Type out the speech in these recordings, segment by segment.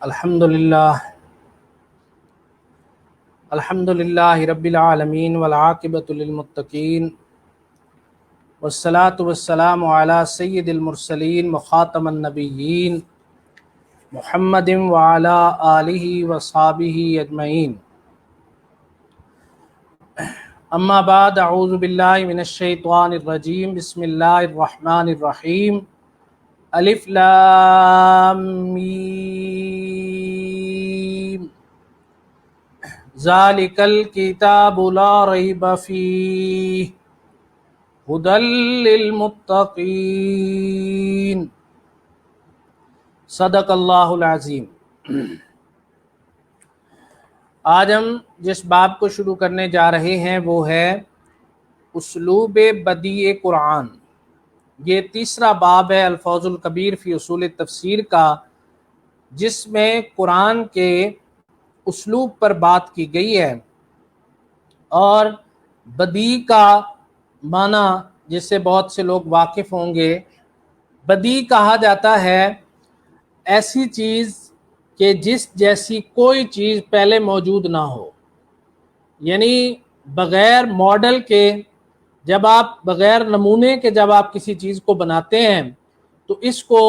الحمدللہ رب العالمین والعاقبۃ للمتقین والصلاة والسلام علی سید المرسلین وخاتم النبیین محمد وعلی آلہ وصحبہ اجمعین، اما بعد، اعوذ باللہ من الشیطان الرجیم، بسم اللہ الرحمن الرحیم، الف لام میم، ذالک الکتاب لا ریب فیہ ھدی للمتقین۔ صدق اللہ العظیم۔ آج ہم جس باب کو شروع کرنے جا رہے ہیں وہ ہے اسلوب بدیع قرآن۔ یہ تیسرا باب ہے الفوز الکبیر فی اصول تفسیر کا، جس میں قرآن کے اسلوب پر بات کی گئی ہے۔ اور بدیع کا معنی جس سے بہت سے لوگ واقف ہوں گے، بدیع کہا جاتا ہے ایسی چیز کہ جس جیسی کوئی چیز پہلے موجود نہ ہو، یعنی بغیر ماڈل کے، جب آپ بغیر نمونے کے جب آپ کسی چیز کو بناتے ہیں تو اس کو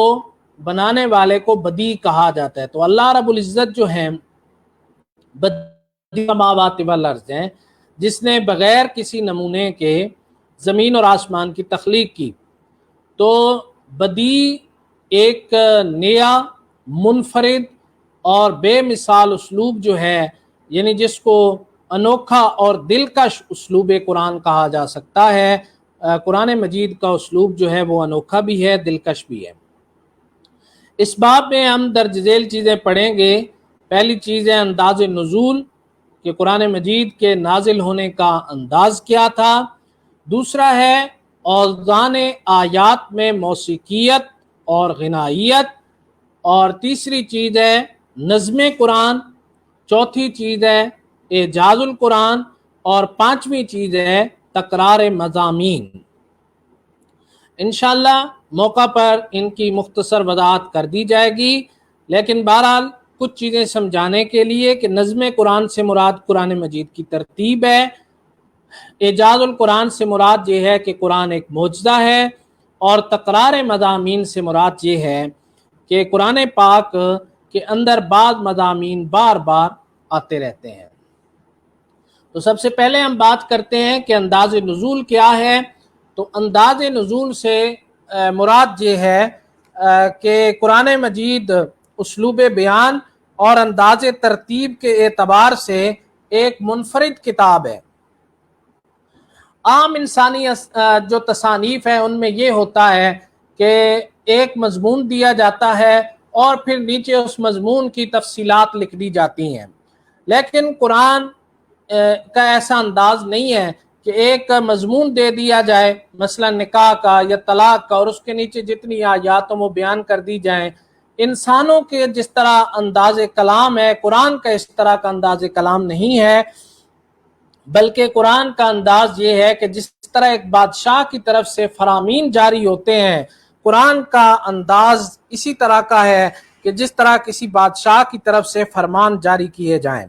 بنانے والے کو بدیع کہا جاتا ہے۔ تو اللہ رب العزت جو ہیں بدیع السماوات والارض ہیں، جس نے بغیر کسی نمونے کے زمین اور آسمان کی تخلیق کی۔ تو بدیع ایک نیا، منفرد اور بے مثال اسلوب جو ہے، یعنی جس کو انوکھا اور دلکش اسلوب قرآن کہا جا سکتا ہے۔ قرآن مجید کا اسلوب جو ہے وہ انوکھا بھی ہے، دلکش بھی ہے۔ اس باب میں ہم درج ذیل چیزیں پڑھیں گے۔ پہلی چیز ہے انداز نزول، کہ قرآن مجید کے نازل ہونے کا انداز کیا تھا۔ دوسرا ہے اوزان آیات میں موسیقیت اور غنائیت، اور تیسری چیز ہے نظم قرآن، چوتھی چیز ہے اعجاز القرآن، اور پانچویں چیز ہے تکرار مضامین۔ انشاءاللہ موقع پر ان کی مختصر وضاحت کر دی جائے گی، لیکن بہرحال کچھ چیزیں سمجھانے کے لیے کہ نظم قرآن سے مراد قرآن مجید کی ترتیب ہے، اعجاز القرآن سے مراد یہ ہے کہ قرآن ایک معجزہ ہے، اور تکرار مضامین سے مراد یہ ہے کہ قرآن پاک کے اندر بعض مضامین بار بار آتے رہتے ہیں۔ تو سب سے پہلے ہم بات کرتے ہیں کہ انداز نزول کیا ہے۔ تو انداز نزول سے مراد یہ ہے کہ قرآن مجید اسلوب بیان اور انداز ترتیب کے اعتبار سے ایک منفرد کتاب ہے۔ عام انسانی جو تصانیف ہیں ان میں یہ ہوتا ہے کہ ایک مضمون دیا جاتا ہے اور پھر نیچے اس مضمون کی تفصیلات لکھ دی جاتی ہیں، لیکن قرآن کا ایسا انداز نہیں ہے کہ ایک مضمون دے دیا جائے، مثلا نکاح کا یا طلاق کا، اور اس کے نیچے جتنی آیات ہیں وہ بیان کر دی جائیں۔ انسانوں کے جس طرح انداز کلام ہے، قرآن کا اس طرح کا انداز کلام نہیں ہے، بلکہ قرآن کا انداز یہ ہے کہ جس طرح ایک بادشاہ کی طرف سے فرامین جاری ہوتے ہیں، قرآن کا انداز اسی طرح کا ہے کہ جس طرح کسی بادشاہ کی طرف سے فرمان جاری کیے جائیں۔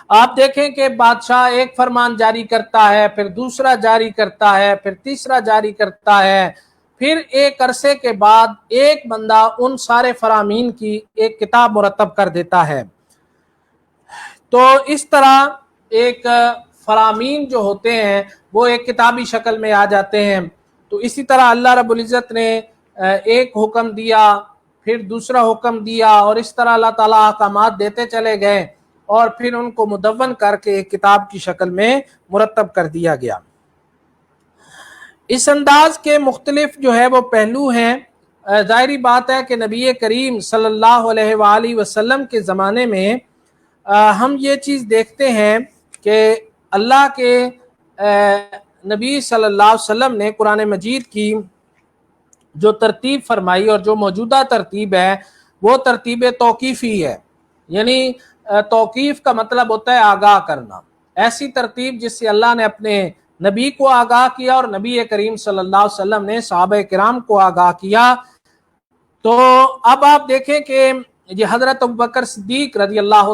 آپ دیکھیں کہ بادشاہ ایک فرمان جاری کرتا ہے، پھر دوسرا جاری کرتا ہے، پھر تیسرا جاری کرتا ہے، پھر ایک عرصے کے بعد ایک بندہ ان سارے فرامین کی ایک کتاب مرتب کر دیتا ہے۔ تو اس طرح ایک فرامین جو ہوتے ہیں وہ ایک کتابی شکل میں آ جاتے ہیں۔ تو اسی طرح اللہ رب العزت نے ایک حکم دیا، پھر دوسرا حکم دیا، اور اس طرح اللہ تعالیٰ احکامات دیتے چلے گئے، اور پھر ان کو مدون کر کے ایک کتاب کی شکل میں مرتب کر دیا گیا۔ اس انداز کے مختلف جو ہے وہ پہلو ہیں۔ ظاہری بات ہے کہ نبی کریم صلی اللہ علیہ وآلہ وسلم کے زمانے میں ہم یہ چیز دیکھتے ہیں کہ اللہ کے نبی صلی اللہ علیہ وسلم نے قرآن مجید کی جو ترتیب فرمائی، اور جو موجودہ ترتیب ہے وہ ترتیب توقیفی ہے، یعنی توقیف کا مطلب ہوتا ہے آگاہ کرنا۔ ایسی ترتیب جس سے اللہ نے اپنے نبی کو آگاہ کیا اور نبی کریم صلی اللہ علیہ وسلم نے صحابہ کرام کو آگاہ کیا۔ تو اب آپ دیکھیں کہ یہ حضرت ابو بکر صدیق رضی اللہ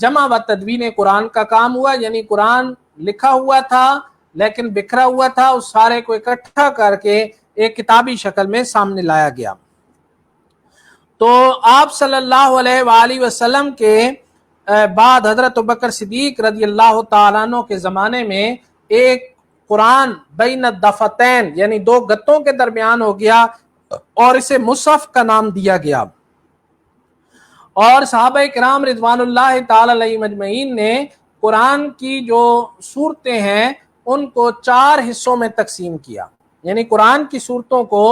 جمع و تدوین قرآن کا کام ہوا، یعنی قرآن لکھا ہوا تھا لیکن بکھرا ہوا تھا، اس سارے کو اکٹھا کر کے ایک کتابی شکل میں سامنے لایا گیا۔ تو آپ صلی اللہ علیہ وآلہ وسلم کے بعد حضرت ابوبکر صدیق رضی اللہ تعالیٰ عنہ کے زمانے میں ایک قرآن بین الدفتین یعنی دو گتوں کے درمیان ہو گیا اور اسے مصحف کا نام دیا گیا، اور صحابہ کرام رضوان اللہ تعالی علیہم اجمعین نے قرآن کی جو صورتیں ہیں ان کو 4 حصوں میں تقسیم کیا، یعنی قرآن کی صورتوں کو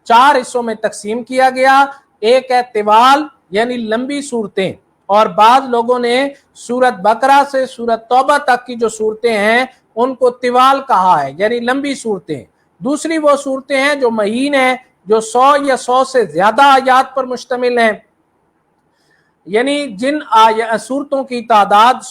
4 حصوں میں تقسیم کیا گیا۔ ایک ہے طوال یعنی لمبی صورتیں، اور بعض لوگوں نے سورت بقرہ سے سورت توبہ تک کی جو صورتیں ہیں ان کو طوال کہا ہے، یعنی لمبی صورتیں۔ دوسری وہ صورتیں ہیں جو مہین ہیں، جو 100 یا 100 سے زیادہ آیات پر مشتمل ہیں، یعنی جن صورتوں کی تعداد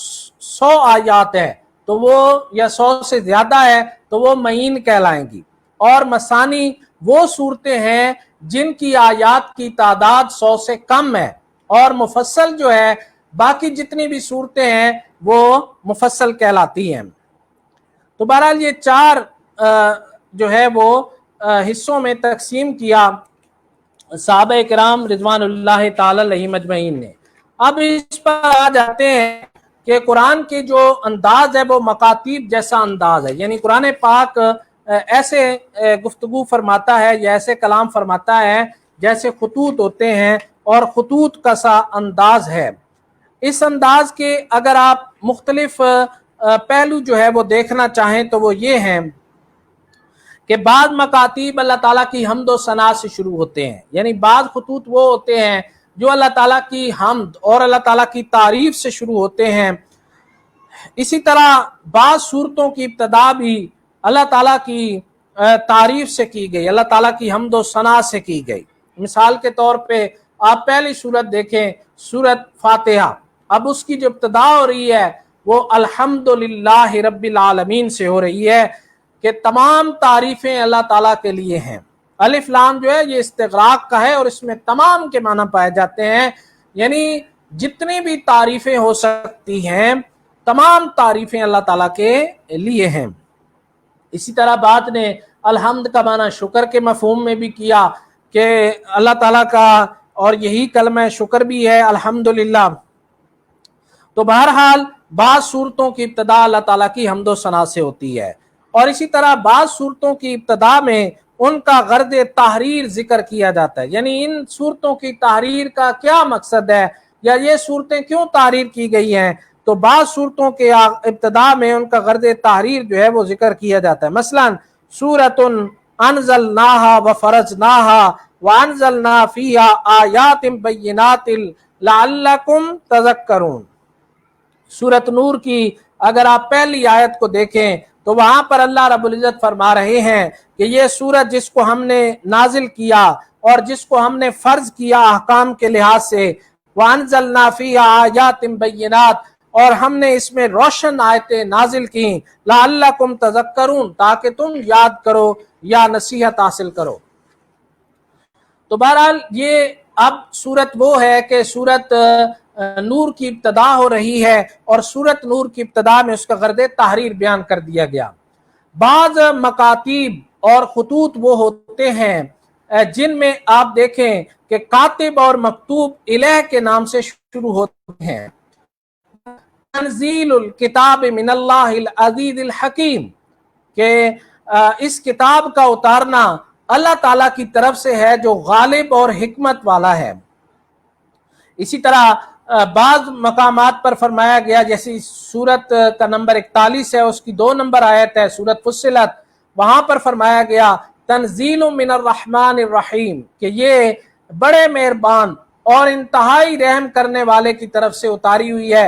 100 آیات ہے تو وہ یا 100 سے زیادہ ہے تو وہ مہین کہلائیں گی، اور مثانی وہ صورتیں ہیں جن کی آیات کی تعداد 100 سے کم ہے، اور مفصل جو ہے باقی جتنی بھی صورتیں ہیں وہ مفصل کہلاتی ہیں۔ تو بہرحال یہ 4 جو ہے وہ حصوں میں تقسیم کیا صحابہ کرام رضوان اللہ تعالی علیہم اجمعین نے۔ اب اس پر آ جاتے ہیں کہ قرآن کے جو انداز ہے وہ مکاتیب جیسا انداز ہے، یعنی قرآن پاک ایسے گفتگو فرماتا ہے یا ایسے کلام فرماتا ہے جیسے خطوط ہوتے ہیں، اور خطوط کا سا انداز ہے۔ اس انداز کے اگر آپ مختلف پہلو جو ہے وہ دیکھنا چاہیں تو وہ یہ ہیں کہ بعض مکاتیب اللہ تعالیٰ کی حمد و ثنا سے شروع ہوتے ہیں، یعنی بعض خطوط وہ ہوتے ہیں جو اللہ تعالیٰ کی حمد اور اللہ تعالیٰ کی تعریف سے شروع ہوتے ہیں۔ اسی طرح بعض صورتوں کی ابتدا بھی اللہ تعالیٰ کی تعریف سے کی گئی، اللہ تعالیٰ کی حمد و ثنا سے کی گئی۔ مثال کے طور پہ آپ پہلی سورت دیکھیں، سورت فاتحہ، اب اس کی جو ابتدا ہو رہی ہے وہ الحمدللہ رب العالمین سے ہو رہی ہے کہ تمام تعریفیں اللہ تعالیٰ کے لیے ہیں۔ الف لام جو ہے یہ استغراق کا ہے اور اس میں تمام کے معنی پائے جاتے ہیں، یعنی جتنی بھی تعریفیں ہو سکتی ہیں تمام تعریفیں اللہ تعالیٰ کے لیے ہیں۔ اسی طرح بعد نے الحمد کا معنی شکر کے مفہوم میں بھی کیا کہ اللہ تعالیٰ کا، اور یہی کلمہ شکر بھی ہے الحمدللہ۔ تو بہرحال بعض صورتوں کی ابتدا اللہ تعالیٰ کی حمد و ثنا سے ہوتی ہے، اور اسی طرح بعض صورتوں کی ابتدا میں ان کا غرض تحریر ذکر کیا جاتا ہے، یعنی ان صورتوں کی تحریر کا کیا مقصد ہے یا یہ صورتیں کیوں تحریر کی گئی ہیں۔ تو بعض صورتوں کے ابتدا میں ان کا غرض تحریر جو ہے وہ ذکر کیا جاتا ہے، مثلا سورۃ انزلناها وفرضناها وانزلنا فیها آیات بینات لعلکم تذکرون۔ سورۃ نور کی اگر آپ پہلی آیت کو دیکھیں تو وہاں پر اللہ رب العزت فرما رہے ہیں کہ یہ سورت جس کو ہم نے نازل کیا اور جس کو ہم نے فرض کیا احکام کے لحاظ سے، وانزلنا فیہا آیات بینات، اور ہم نے اس میں روشن آیتیں نازل کی، لعلکم تذکرون، تاکہ تم یاد کرو یا نصیحت حاصل کرو۔ تو بہرحال یہ اب صورت وہ ہے کہ صورت نور کی ابتدا ہو رہی ہے، اور صورت نور کی ابتدا میں اس کا غرض تحریر بیان کر دیا گیا۔ بعض مکاتیب اور خطوط وہ ہوتے ہیں جن میں آپ دیکھیں کہ کاتب اور مکتوب الہ کے نام سے شروع ہوتے ہیں۔ تنزیل الکتاب من اللہ العزیز الحکیم، کہ اس کتاب کا اتارنا اللہ تعالیٰ کی طرف سے ہے جو غالب اور حکمت والا ہے۔ اسی طرح بعض مقامات پر فرمایا گیا، جیسے سورت کا نمبر 41 ہے، اس کی 2 نمبر آیت ہے سورت فصلت، وہاں پر فرمایا گیا تنزیل من الرحمن الرحیم، کہ یہ بڑے مہربان اور انتہائی رحم کرنے والے کی طرف سے اتاری ہوئی ہے۔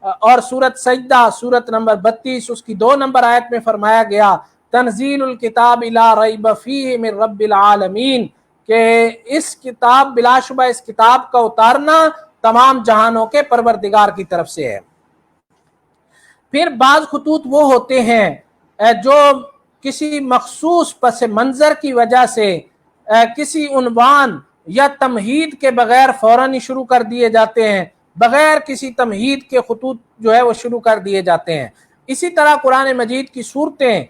اور سورت سجدہ سورت نمبر 32 اس کی 2 نمبر آیت میں فرمایا گیا تنزیل الکتاب لا ریب فیہ من رب العالمین، کہ اس کتاب بلا شبہ اس کتاب کا اتارنا تمام جہانوں کے پروردگار کی طرف سے ہے۔ پھر بعض خطوط وہ ہوتے ہیں جو کسی مخصوص پس منظر کی وجہ سے کسی عنوان یا تمہید کے بغیر فوراً ہی شروع کر دیے جاتے ہیں، بغیر کسی تمہید کے خطوط جو ہے وہ شروع کر دیے جاتے ہیں۔ اسی طرح قرآن مجید کی صورتیں،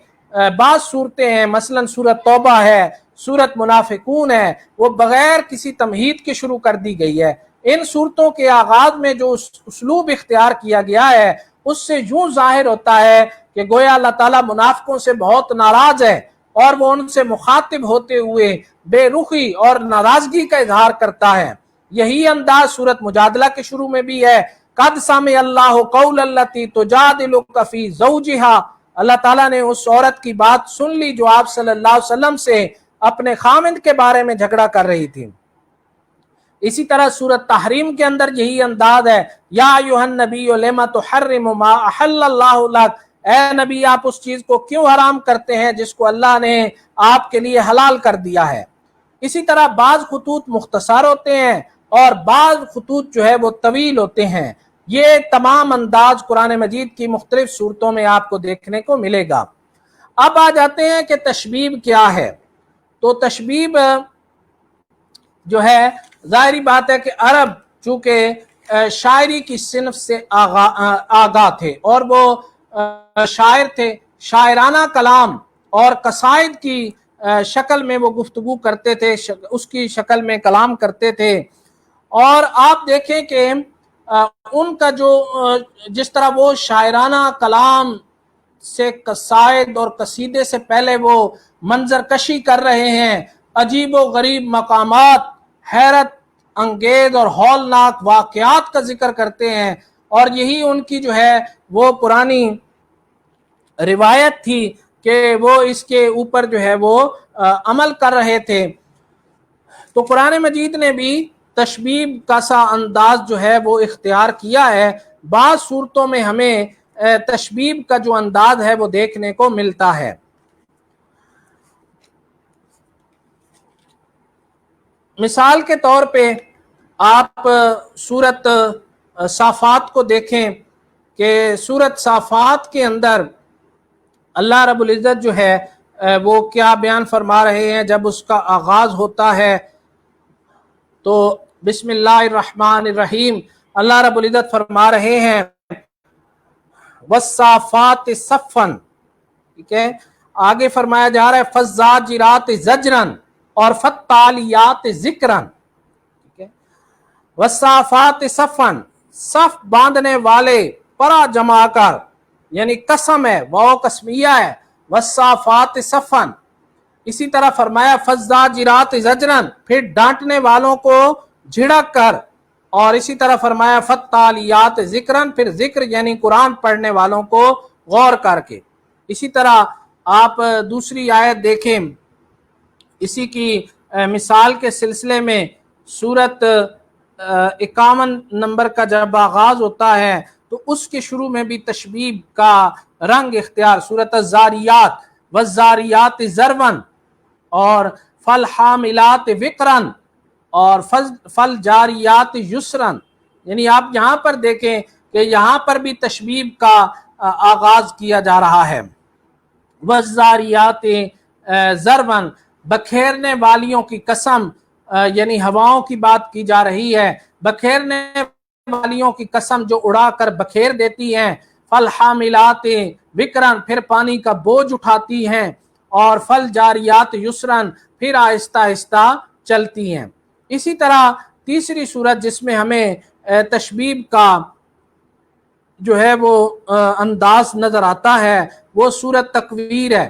بعض صورتیں ہیں، مثلا سورت توبہ ہے، سورت منافقون ہے، وہ بغیر کسی تمہید کے شروع کر دی گئی ہے۔ ان صورتوں کے آغاز میں جو اسلوب اختیار کیا گیا ہے اس سے یوں ظاہر ہوتا ہے کہ گویا اللہ تعالیٰ منافقوں سے بہت ناراض ہے اور وہ ان سے مخاطب ہوتے ہوئے بے رخی اور ناراضگی کا اظہار کرتا ہے۔ یہی انداز سورت مجادلہ کے شروع میں بھی ہے، قد سمع اللہ قول التی تجادلک فی زوجہا، اللہ تعالیٰ نے اس عورت کی بات سن لی جو آپ صلی اللہ علیہ وسلم سے اپنے خامند کے بارے میں جھگڑا کر رہی تھی۔ اسی طرح سورت تحریم کے اندر یہی انداز ہے، یا ایھا النبی لما تحرم ما احل اللہ لک، اے نبی آپ اس چیز کو کیوں حرام کرتے ہیں جس کو اللہ نے آپ کے لیے حلال کر دیا ہے۔ اسی طرح بعض خطوط مختصر ہوتے ہیں اور بعض خطوط جو ہے وہ طویل ہوتے ہیں۔ یہ تمام انداز قرآن مجید کی مختلف صورتوں میں آپ کو دیکھنے کو ملے گا۔ اب آ جاتے ہیں کہ تشبیب کیا ہے۔ تو تشبیب جو ہے ظاہری بات ہے کہ عرب چونکہ شاعری کی صنف سے آگاہ تھے اور وہ شاعر تھے، شاعرانہ کلام اور قصائد کی شکل میں وہ گفتگو کرتے تھے، اس کی شکل میں کلام کرتے تھے۔ اور آپ دیکھیں کہ ان کا جو جس طرح وہ شاعرانہ کلام سے قصائد اور قصیدے سے پہلے وہ منظر کشی کر رہے ہیں، عجیب و غریب مقامات، حیرت انگیز اور ہولناک واقعات کا ذکر کرتے ہیں، اور یہی ان کی جو ہے وہ پرانی روایت تھی کہ وہ اس کے اوپر جو ہے وہ عمل کر رہے تھے۔ تو قرآن مجید نے بھی تشبیب کا سا انداز جو ہے وہ اختیار کیا ہے۔ بعض صورتوں میں ہمیں تشبیب کا جو انداز ہے وہ دیکھنے کو ملتا ہے۔ مثال کے طور پہ آپ سورت صافات کو دیکھیں کہ سورت صافات کے اندر اللہ رب العزت جو ہے وہ کیا بیان فرما رہے ہیں۔ جب اس کا آغاز ہوتا ہے تو بسم اللہ الرحمن الرحیم، اللہ رب العزت فرما رہے ہیں والصافات صفا، ٹھیک ہے، آگے فرمایا جا رہا ہے فالزاجرات زجرن اور فالتالیات ذکرن، ٹھیک ہے، والصافات صفا، صف باندھنے والے پرا جما کر، یعنی قسم ہے، واو قسمیہ ہے، والصافات صفا۔ اسی طرح فرمایا فالزاجرات زجرن، پھر ڈانٹنے والوں کو جھڑک کر، اور اسی طرح فرمایا فالتالیات ذکرن، پھر ذکر یعنی قرآن پڑھنے والوں کو غور کر کے۔ اسی طرح آپ دوسری آیت دیکھیں اسی کی مثال کے سلسلے میں، سورت 51 نمبر کا جب آغاز ہوتا ہے تو اس کے شروع میں بھی تشبیب کا رنگ اختیار، سورت الزاریات والزاریات ذرون اور فالحاملات وقرن اور فالجاریات یسرن، یعنی آپ یہاں پر دیکھیں کہ یہاں پر بھی تشبیب کا آغاز کیا جا رہا ہے۔ والزاریات ذرون، بکھیرنے والیوں کی قسم، یعنی ہواؤں کی بات کی جا رہی ہے، بکھیرنے والیوں کی قسم جو اڑا کر بکھیر دیتی ہیں۔ فالحاملات وقرن، پھر پانی کا بوجھ اٹھاتی ہیں، اور فالجاریات یسرن، پھر آہستہ آہستہ چلتی ہیں۔ اسی طرح تیسری صورت جس میں ہمیں تشبیب کا جو ہے وہ انداز نظر آتا ہے وہ سورت تکویر ہے۔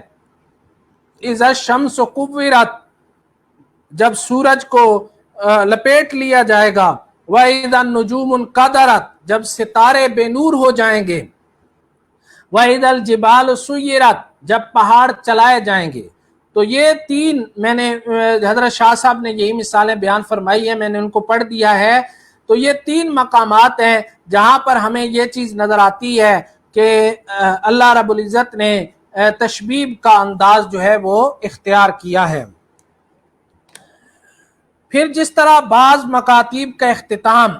اذا الشمس کورت، جب سورج کو لپیٹ لیا جائے گا، وَإِذَا النُّجُومُ انْقَدَرَتْ، جب ستارے بے نور ہو جائیں گے، وَإِذَا الْجِبَالُ سُيِّرَتْ، جب پہاڑ چلائے جائیں گے۔ تو یہ تین میں نے حضرت شاہ صاحب نے یہی مثالیں بیان فرمائی ہیں، میں نے ان کو پڑھ دیا ہے۔ تو یہ تین مقامات ہیں جہاں پر ہمیں یہ چیز نظر آتی ہے کہ اللہ رب العزت نے تشبیب کا انداز جو ہے وہ اختیار کیا ہے۔ پھر جس طرح بعض مکاتیب کا اختتام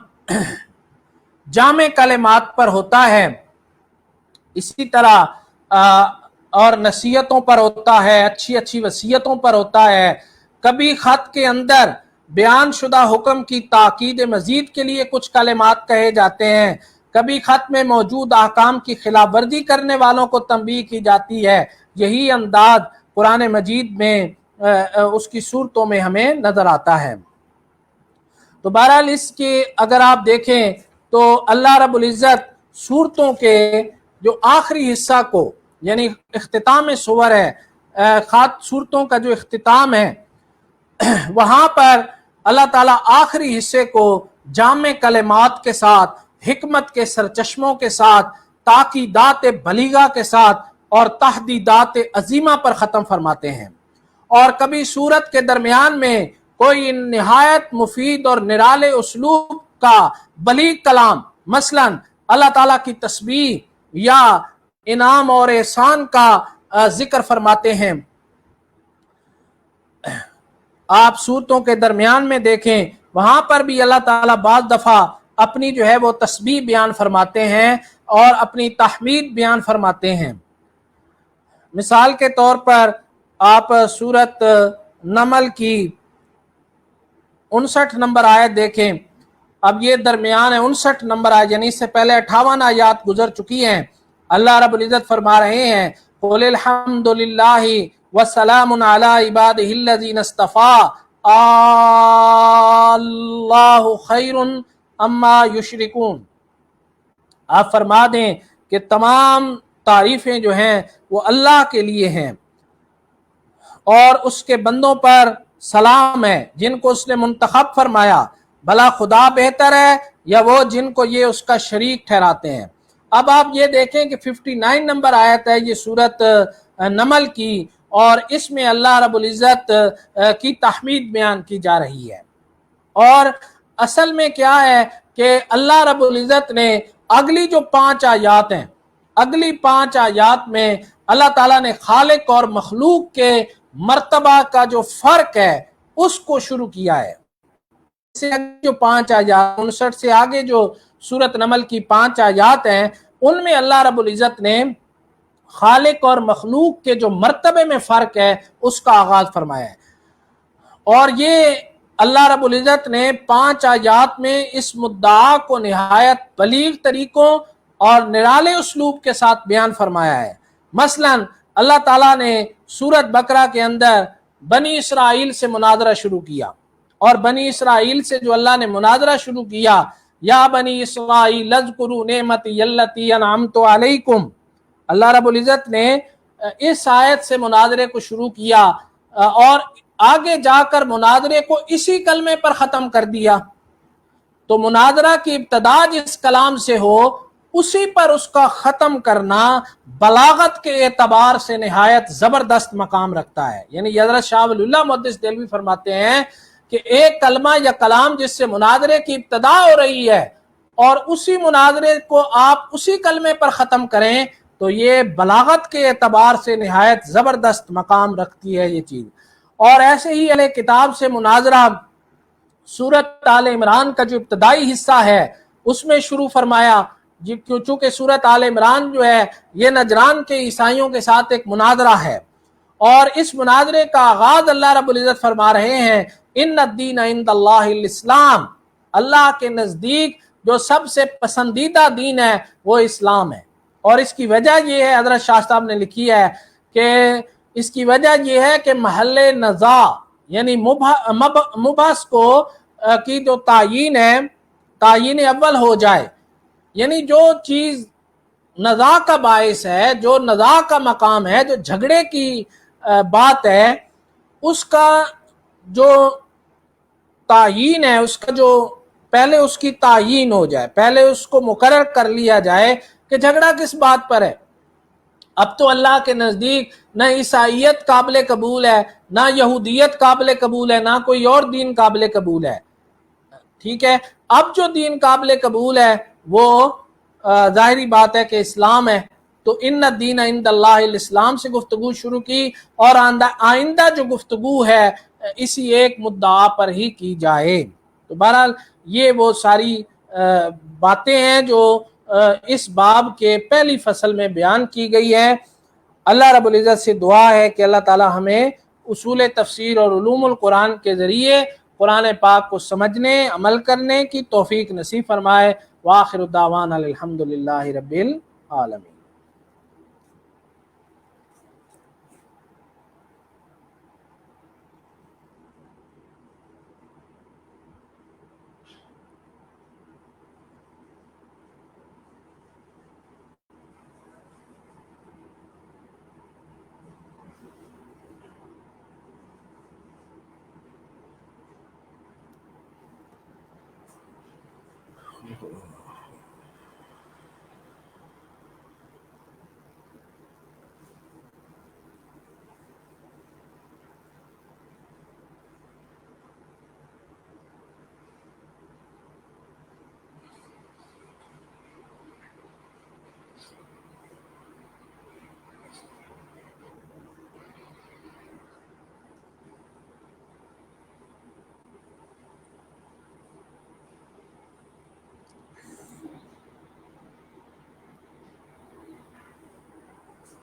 جامع کلمات پر ہوتا ہے، اسی طرح اور نصیحتوں پر ہوتا ہے، اچھی اچھی وصیتوں پر ہوتا ہے۔ کبھی خط کے اندر بیان شدہ حکم کی تاکید مزید کے لیے کچھ کلمات کہے جاتے ہیں، کبھی خط میں موجود احکام کی خلاف ورزی کرنے والوں کو تنبیہ کی جاتی ہے۔ یہی انداز قرآن مجید میں اس کی صورتوں میں ہمیں نظر آتا ہے۔ تو بہرحال اس کے اگر آپ دیکھیں تو اللہ رب العزت صورتوں کے جو آخری حصہ کو، یعنی اختتام سور ہے، صورتوں کا جو اختتام ہے، وہاں پر اللہ تعالیٰ آخری حصے کو جامع کلمات کے ساتھ، حکمت کے سرچشموں کے ساتھ، تاکیدات بلیغہ کے ساتھ اور تحدیدات عظیمہ پر ختم فرماتے ہیں۔ اور کبھی سورت کے درمیان میں کوئی نہایت مفید اور نرالے اسلوب کا بلیغ کلام، مثلا اللہ تعالیٰ کی تسبیح یا انعام اور احسان کا ذکر فرماتے ہیں۔ آپ سورتوں کے درمیان میں دیکھیں، وہاں پر بھی اللہ تعالیٰ بعض دفعہ اپنی جو ہے وہ تسبیح بیان فرماتے ہیں اور اپنی تحمید بیان فرماتے ہیں۔ مثال کے طور پر آپ سورت نمل کی 59 نمبر آیت دیکھیں۔ اب یہ درمیان ہے 59 نمبر آیت، یعنی اس سے پہلے 58 آیات گزر چکی ہیں۔ اللہ رب العزت فرما رہے ہیں قُلِ الْحَمْدُ لِلَّهِ وَسَلَامٌ عَلَىٰ عِبَادِهِ الَّذِينَ اصْطَفَىٰ اللَّهُ خَيْرٌ عَمَّا يُشْرِكُونَ۔ آپ فرما دیں کہ تمام تعریفیں جو ہیں وہ اللہ کے لیے ہیں اور اس کے بندوں پر سلام ہے جن کو اس نے منتخب فرمایا، بھلا خدا بہتر ہے یا وہ جن کو یہ اس کا شریک ٹھہراتے ہیں۔ اب آپ یہ دیکھیں کہ 59 نمبر آیت ہے یہ سورت نمل کی، اور اس میں اللہ رب العزت کی تحمید بیان کی جا رہی ہے۔ اور اصل میں کیا ہے کہ اللہ رب العزت نے اگلی جو 5 آیات ہیں، اگلی 5 آیات میں اللہ تعالیٰ نے خالق اور مخلوق کے مرتبہ کا جو فرق ہے اس کو شروع کیا ہے۔ جو 5 آیات 59 سے آگے جو سورت نمل کی 5 آیات ہیں، ان میں اللہ رب العزت نے خالق اور مخلوق کے جو مرتبے میں فرق ہے اس کا آغاز فرمایا ہے۔ اور یہ اللہ رب العزت نے 5 آیات میں اس مدعا کو نہایت بلیغ طریقوں اور نرالے اسلوب کے ساتھ بیان فرمایا ہے۔ مثلا اللہ تعالیٰ نے سورت بقرہ کے اندر بنی اسرائیل سے مناظرہ شروع کیا، اور بنی اسرائیل سے جو اللہ نے مناظرہ شروع کیا، یا بنی اسرائیل اذکروا نعمتی التی انعمت علیکم، اللہ رب العزت نے اس آیت سے مناظرے کو شروع کیا اور آگے جا کر مناظرے کو اسی کلمے پر ختم کر دیا۔ تو مناظرہ کی ابتدا جس کلام سے ہو اسی پر اس کا ختم کرنا بلاغت کے اعتبار سے نہایت زبردست مقام رکھتا ہے۔ یعنی حضرت شاہ ولی اللہ محدث دہلوی فرماتے ہیں کہ ایک کلمہ یا کلام جس سے مناظرے کی ابتدا ہو رہی ہے اور اسی مناظرے کو آپ اسی کلمے پر ختم کریں تو یہ بلاغت کے اعتبار سے نہایت زبردست مقام رکھتی ہے یہ چیز۔ اور ایسے ہی اہل کتاب سے مناظرہ سورت آل عمران کا جو ابتدائی حصہ ہے اس میں شروع فرمایا، چونکہ سورت آل عمران جو ہے یہ نجران کے عیسائیوں کے ساتھ ایک مناظرہ ہے، اور اس مناظرے کا آغاز اللہ رب العزت فرما رہے ہیں ان الدین عند اللہ الاسلام، اللہ کے نزدیک جو سب سے پسندیدہ دین ہے وہ اسلام ہے۔ اور اس کی وجہ یہ ہے، حضرت شاہ صاحب نے لکھی ہے کہ اس کی وجہ یہ ہے کہ محل نزاع یعنی مبحث کو کی جو تعیین ہے، تعیین اول ہو جائے، یعنی جو چیز نزاع کا باعث ہے، جو نزاع کا مقام ہے، جو جھگڑے کی بات ہے، اس کا جو تعیین ہے، اس کا جو پہلے اس کی تعیین ہو جائے، پہلے اس کو مقرر کر لیا جائے کہ جھگڑا کس بات پر ہے۔ اب تو اللہ کے نزدیک نہ عیسائیت قابل قبول ہے، نہ یہودیت قابل قبول ہے، نہ کوئی اور دین قابل قبول ہے، ٹھیک ہے۔ اب جو دین قابل قبول ہے وہ ظاہری بات ہے کہ اسلام ہے، تو ان الدین عند اللہ الاسلام سے گفتگو شروع کی، اور آئندہ جو گفتگو ہے اسی ایک مدعا پر ہی کی جائے۔ تو بہرحال یہ وہ ساری باتیں ہیں جو اس باب کے پہلی فصل میں بیان کی گئی ہے۔ اللہ رب العزت سے دعا ہے کہ اللہ تعالی ہمیں اصول تفسیر اور علوم القرآن کے ذریعے قرآن پاک کو سمجھنے عمل کرنے کی توفیق نصیب فرمائے۔ وآخر دعوانا الحمدللہ رب العالمین۔